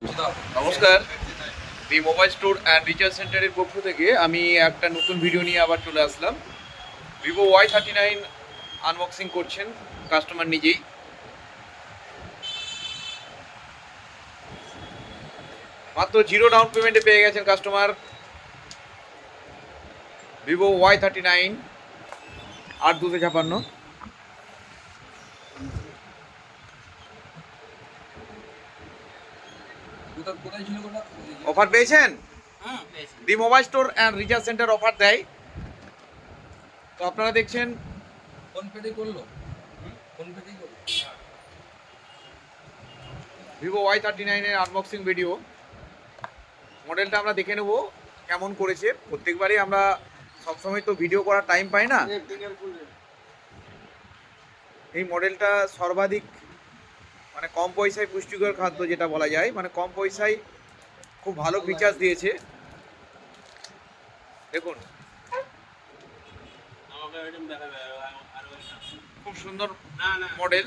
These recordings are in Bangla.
নমস্কার, দি মোবাইল স্টোর অ্যান্ড রিচার্জ সেন্টারের পক্ষ থেকে আমি একটা নতুন ভিডিও নিয়ে আবার চলে আসলাম। ভিভো Y39 আনবক্সিং করছেন কাস্টমার নিজেই। মাত্র 0 ডাউন পেমেন্টে পেয়ে গেছেন কাস্টমার ভিভো Y39 8256। অফার পেয়েছেন? The mobile store and recharge centre offer দেয়, তো আপনারা দেখছেন। ফোন পেতে করলো, ফোন পেতেই করলো। ভিভো Y39 এর আনবক্সিং ভিডিও। মডেলটা আমরা দেখে নেব কেমন করেছে। প্রত্যেকবারই আমরা সবসময় তো ভিডিও করার টাইম পাই না। এই মডেলটা সর্বাধিক মানে কম পয়সায় পুষ্টিকর খাদ্য যেটা বলা যায়, মানে কম পয়সায় খুব ভালো ফিচার্স দিয়েছে। দেখুন, খুব সুন্দর মডেল,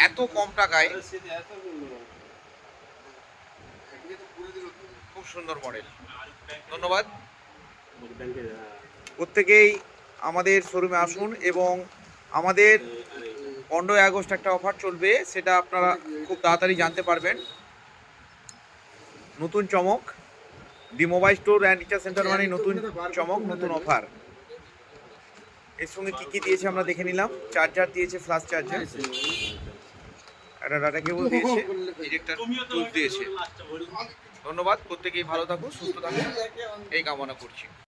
এত কম টাকায় খুব সুন্দর মডেল। ধন্যবাদ। প্রত্যেকেই আমাদের শোরুমে আসুন এবং আমাদের 15 আগস্ট একটা অফার চলবে, সেটা আপনারা খুব তাড়াতাড়ি জানতে পারবেন। নতুন চমক, the mobile store and recharge centre মানে নতুন চমক, নতুন অফার। এর সঙ্গে কী কী দিয়েছে আমরা দেখে নিলাম। চার্জার দিয়েছে, ফ্লাশ চার্জার, একটা ডাটা কেবল দিয়েছে, ইলেকট্রিক টুলস দিয়েছে। ধন্যবাদ। প্রত্যেকেই ভালো থাকুন, সুস্থ থাকুন এই কামনা করছি।